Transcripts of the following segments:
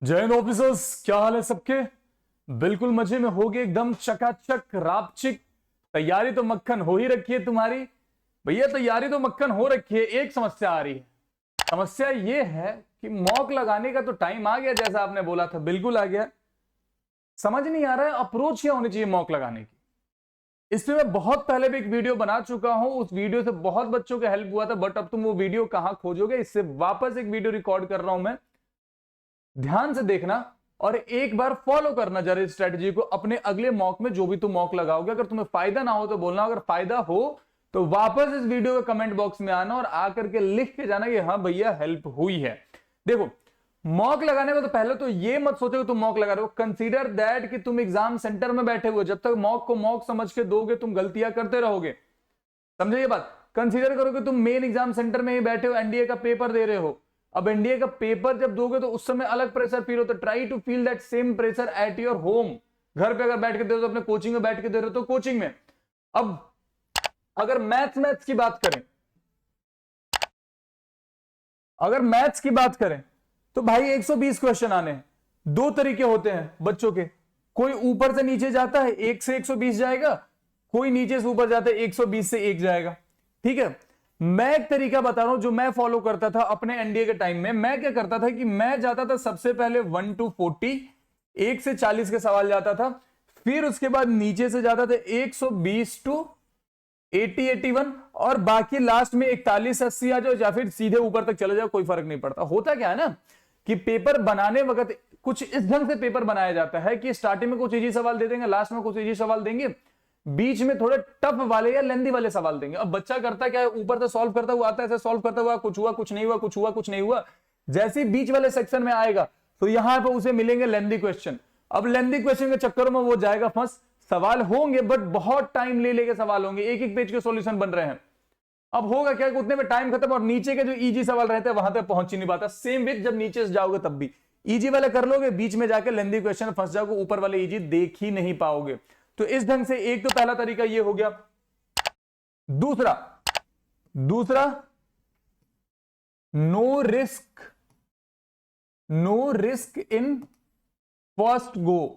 जय हिंद ऑफिसर्स, क्या हाल है सबके। बिल्कुल मजे में होगे, एकदम चकाचक रापचिक। तैयारी तो मक्खन हो ही रखी है तुम्हारी भैया, तैयारी तो मक्खन हो रखी है। एक समस्या आ रही है। समस्या ये है कि मॉक लगाने का तो टाइम आ गया, जैसा आपने बोला था बिल्कुल आ गया। समझ नहीं आ रहा है अप्रोच क्या होनी चाहिए मॉक लगाने की। इसमें मैं बहुत पहले भी एक वीडियो बना चुका हूं, उस वीडियो से बहुत बच्चों का हेल्प हुआ था, बट अब तुम वो वीडियो कहां खोजोगे। इससे वापस एक वीडियो रिकॉर्ड कर रहा हूं मैं, ध्यान से देखना और एक बार फॉलो करना जरा इस स्ट्रेटजी को अपने अगले मॉक में। जो भी तुम मॉक लगाओगे, अगर तुम्हें फायदा ना हो तो बोलना, अगर फायदा हो तो वापस इस वीडियो के कमेंट बॉक्स में आना और आकर के लिख के जाना कि हाँ भैया हेल्प हुई है। देखो, मॉक लगाने में तो पहले तो ये मत सोचो कि तुम मॉक लगा रहे हो। कंसीडर दैट कि तुम एग्जाम सेंटर में बैठे हुए, जब तक मॉक को मॉक समझ के दोगे तुम गलतियां करते रहोगे। समझे ये बात। कंसीडर करो कि तुम मेन एग्जाम सेंटर में ही बैठे हो, एनडीए का पेपर दे रहे हो। अब एनडीए का पेपर जब दोगे तो उस समय अलग प्रेशर फील होता है। Try to feel that same pressure at your home. घर पे अगर बैठ के दे रहे हो तो अपने कोचिंग में बैठ के दे रहे हो तो कोचिंग में। अब अगर मैथ्स की बात करें, अगर मैथ्स की बात करें तो भाई 120 क्वेश्चन आने हैं। दो तरीके होते हैं बच्चों के, कोई ऊपर से नीचे जाता है 1 से 120 जाएगा, कोई नीचे से ऊपर जाता है 120 से 1 जाएगा। ठीक है, मैं एक तरीका बता रहा हूं जो मैं फॉलो करता था अपने एनडीए के टाइम में। मैं क्या करता था कि मैं जाता था सबसे पहले 1 to 40, 1 से 40 के सवाल जाता था। फिर उसके बाद नीचे से जाता था 120 टू 80, 81 और बाकी लास्ट में 41, 80 आ जाओ या फिर सीधे ऊपर तक चले जाओ, कोई फर्क नहीं पड़ता। होता क्या है ना कि पेपर बनाने वक्त कुछ इस ढंग से पेपर बनाया जाता है कि स्टार्टिंग में कुछ इजी सवाल दे देंगे, लास्ट में कुछ इजी सवाल देंगे, बीच में थोड़े टफ वाले या लेंदी वाले सवाल देंगे। अब बच्चा करता क्या है, ऊपर से सॉल्व करता हुआ आता है, ऐसे सॉल्व करता हुआ कुछ हुआ कुछ नहीं हुआ, कुछ हुआ कुछ नहीं हुआ। जैसे ही बीच वाले सेक्शन में आएगा तो यहां पर उसे मिलेंगे लेंदी क्वेश्चन। अब लेंदी क्वेश्चन के चक्करों में वो जाएगा फंस। सवाल होंगे बट बहुत टाइम ले लेके सवाल होंगे, एक एक पेज के सॉल्यूशन बन रहे हैं। अब होगा क्या, उतने में टाइम खत्म और नीचे के जो इजी सवाल रहते हैं वहां तक पहुंच ही नहीं पाता। सेम विथ जब नीचे से जाओगे तब भी इजी वाले कर लोगे, बीच में जाकर लेंदी क्वेश्चन फंस जाओगे, ऊपर वाले इजी देख ही नहीं पाओगे। तो इस ढंग से एक तो पहला तरीका ये हो गया। दूसरा दूसरा no risk, no risk in first go.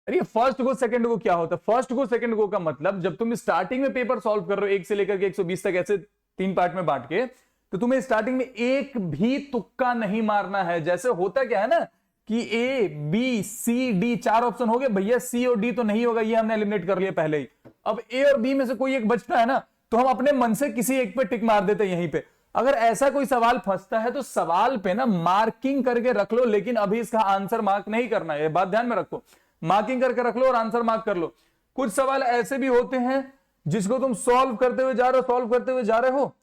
अरे फर्स्ट गो सेकंड गो क्या होता है? फर्स्ट गो सेकंड गो का मतलब जब तुम स्टार्टिंग में पेपर सॉल्व कर रहे हो 1 से लेकर के 120 तक, ऐसे 3 पार्ट में बांट के, तो तुम्हें स्टार्टिंग में एक भी तुक्का नहीं मारना है। जैसे होता क्या है ना कि A B C D 4 option हो गए भैया, सी और डी तो नहीं होगा, ये हमने एलिमिनेट कर लिया पहले ही। अब ए और बी में से कोई एक बचता है ना, तो हम अपने मन से किसी एक पे टिक मार देते हैं यहीं पे। अगर ऐसा कोई सवाल फंसता है तो सवाल पे ना मार्किंग करके रख लो, लेकिन अभी इसका आंसर मार्क नहीं करना है, ये बात ध्यान में रखो। मार्किंग करके रख लो और आंसर मार्क कर लो। कुछ सवाल ऐसे भी होते हैं जिसको तुम सॉल्व करते हुए जा रहे हो, सॉल्व करते हुए जा रहे हो,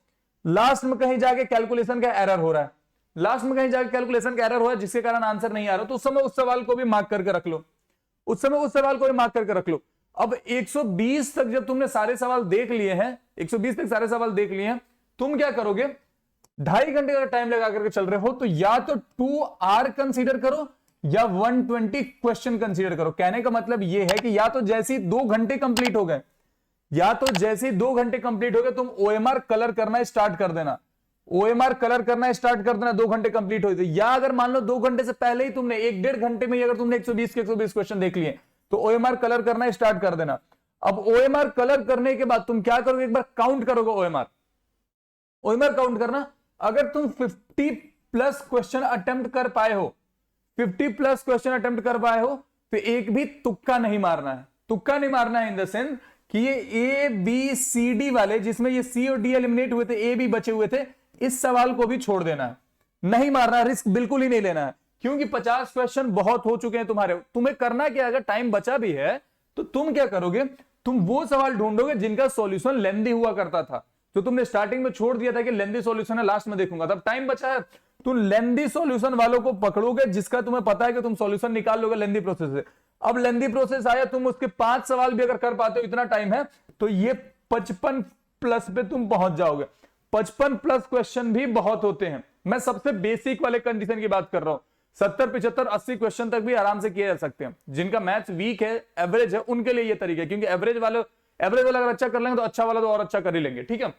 लास्ट में कहीं जाके कैलकुलेशन का एरर हो रहा है, लास्ट में कहीं जाके कैलकुलेशन का एरर हो रहा है जिसके कारण आंसर नहीं आ रहा, तो उस समय उस सवाल को भी मार्क करके रख लो, उस समय उस सवाल को भी मार्क करके रख लो। अब 120 तक जब तुमने सारे सवाल देख लिए हैं, 120 तक सारे सवाल देख लिए हैं, तुम क्या करोगे? 2.5 घंटे का टाइम लगा करके चल रहे हो तो या तो 2 आवर कंसीडर करो या 120 क्वेश्चन कंसीडर करो। कहने का मतलब यह है कि या तो जैसे 2 घंटे कंप्लीट हो गए, या तो जैसे 2 घंटे कंप्लीट हो गए तुम ओएमआर कलर करना स्टार्ट कर देना, ओएमआर कलर करना स्टार्ट कर देना 2 घंटे कंप्लीट हो गए। या अगर मान लो 2 घंटे से पहले ही तुमने 1-1.5 घंटे में अगर तुमने 120 के 120 क्वेश्चन देख लिए तो ओएमआर कलर करना स्टार्ट कर देना। अब ओएमआर कलर करने के बाद तुम क्या करोगे, एक बार काउंट करोगे ओएमआर, ओएमआर काउंट करना। अगर तुम 50+ क्वेश्चन अटेम्प्ट कर पाए हो, 50+ क्वेश्चन अटेम्प्ट कर पाए हो तो एक भी तुक्का नहीं मारना है। तुक्का नहीं मारना है इन द सेंस कि ये ए बी सी डी वाले जिसमें ये सी और डी एलिमिनेट हुए थे, ए बी बचे हुए थे, इस सवाल को भी छोड़ देना है, नहीं मारना, रिस्क बिल्कुल ही नहीं लेना है। क्योंकि 50 क्वेश्चन बहुत हो चुके हैं तुम्हारे। तुम्हें करना क्या, अगर टाइम बचा भी है तो तुम क्या करोगे, तुम वो सवाल ढूंढोगे जिनका सॉल्यूशन लेंदी हुआ करता था, जो तुमने स्टार्टिंग में छोड़ दिया था कि लेंदी सॉल्यूशन है लास्ट में देखूंगा, तब टाइम बचा है, तुम लेंदी सॉल्यूशन वालों को पकड़ोगे जिसका तुम्हें पता है कि तुम सॉल्यूशन निकाल लोगे लेंदी प्रोसेस से। अब लेंदी प्रोसेस आया, तुम उसके 5 सवाल भी अगर कर पाते हो, इतना टाइम है, तो ये 55+ पे तुम पहुंच जाओगे। 55+ क्वेश्चन भी बहुत होते हैं। मैं सबसे बेसिक वाले कंडीशन की बात कर रहा हूं। 70, 75, 80 क्वेश्चन तक भी आराम से किए जा सकते हैं। जिनका मैथ्स वीक है, एवरेज है, उनके लिए ये तरीका है, क्योंकि एवरेज वाला अगर अच्छा कर लेंगे तो अच्छा वाला तो और अच्छा कर ही लेंगे। ठीक है,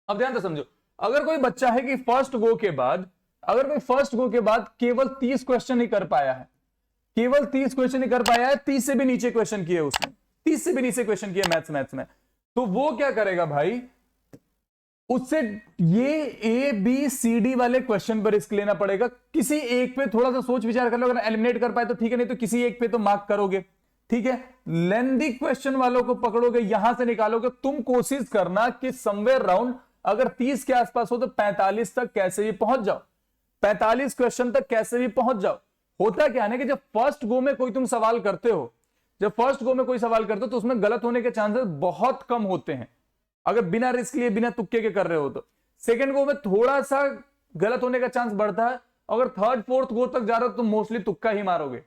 अब ध्यान से समझो, अगर कोई बच्चा है कि फर्स्ट गो के बाद अगर कोई फर्स्ट गो के बाद केवल 30 क्वेश्चन ही कर पाया है, केवल 30 क्वेश्चन ही कर पाया है, 30 से भी नीचे क्वेश्चन किए उसने, 30 से भी नीचे क्वेश्चन किए मैथ्स में, तो वो क्या करेगा भाई, उससे ये ए बी सी डी वाले क्वेश्चन पर रिस्क लेना पड़ेगा। किसी एक पे थोड़ा सा सोच विचार कर लो, अगर एलिमिनेट कर पाए तो ठीक है, नहीं तो किसी एक पे तो मार्क करोगे, ठीक है। लेंदी क्वेश्चन वालों को पकड़ोगे, यहां से निकालोगे। तुम कोशिश करना कि समवेयर राउंड अगर 30 के आसपास हो तो 45 तक कैसे भी पहुंच जाओ, 45 क्वेश्चन तक कैसे भी पहुंच जाओ। होता क्या है कि जब फर्स्ट गो में कोई तुम सवाल करते हो, जब फर्स्ट गो में कोई सवाल करते हो तो उसमें गलत होने के चांसेस बहुत कम होते हैं, अगर बिना रिस्क लिए बिना तुक्के के कर रहे हो तो। सेकंड गो में थोड़ा सा गलत होने का चांस बढ़ता है, अगर थर्ड फोर्थ गो तक जा रहे हो तो मोस्टली तुक्का ही मारोगे,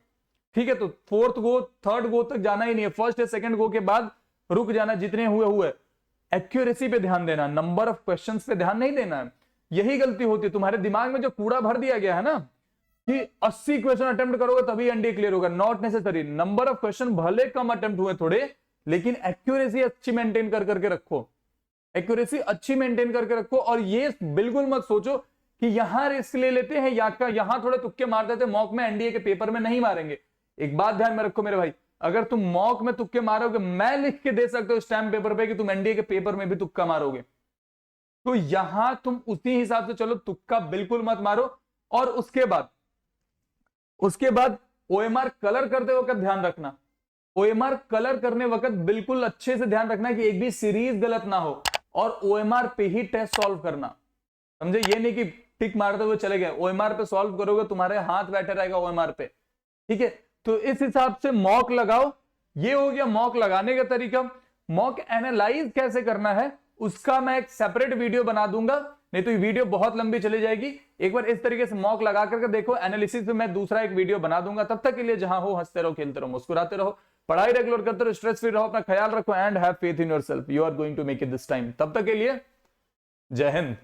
ठीक है। तो फोर्थ गो थर्ड गो तक जाना ही नहीं है, फर्स्ट या सेकंड गो के बाद रुक जाना, जितने हुए। एक्यूरेसी पे ध्यान देना, नंबर ऑफ क्वेश्चंस पे ध्यान नहीं देना है। यही गलती होती है, तुम्हारे दिमाग में जो कूड़ा भर दिया गया है ना कि 80 क्वेश्चन अटेम्प्ट करोगे तभी एनडीए क्लियर होगा, not necessary. Number of question भले कम अटेम्प्ट हुए थोड़े, लेकिन एक्यूरेसी अच्छी मेंटेन करके रखो, एक्यूरेसी अच्छी मेंटेन करके रखो। और ये बिल्कुल मत सोचो कि यहां रिस्क ले लेते हैं या यहां थोड़े तुक्के मार देते, मॉक में एनडीए के पेपर में नहीं मारेंगे। एक बात ध्यान में रखो मेरे भाई, अगर तुम मॉक में तुक्के मारोगे, मैं लिख के दे सकता हूं स्टैम्प पेपर पे कि तुम एनडीए के पेपर में भी तुक्का मारोगे, तो यहां तुम उसी हिसाब से चलो, तुक्का बिल्कुल मत मारो। और उसके बाद ओएमआर कलर करते वक्त ध्यान रखना, ओएमआर कलर करने वक्त बिल्कुल अच्छे से ध्यान रखना कि एक भी सीरीज गलत ना हो, और ओएमआर पे ही टेस्ट सॉल्व करना, समझे। ये नहीं कि टिक मारते हुए चले गए, ओएमआर पे सॉल्व करोगे, तुम्हारे हाथ बैठे रहेगा ओएमआर पे, ठीक है। तो इस हिसाब से मॉक लगाओ। ये हो गया मॉक लगाने का तरीका। मॉक एनालाइज कैसे करना है उसका मैं एक सेपरेट वीडियो बना दूंगा, नहीं तो ये वीडियो बहुत लंबी चली जाएगी। एक बार इस तरीके से मॉक लगा करके देखो, एनालिसिस में मैं दूसरा एक वीडियो बना दूंगा। तब तक के लिए जहां हो हंसते रहो, खेलते रहो, मुस्कुराते रहो, पढ़ाई रेगुलर करते रहो, स्ट्रेस फ्री रहो, अपना ख्याल रखो, and have faith in yourself, you are going to make it this time. तब तक के लिए जय हिंद।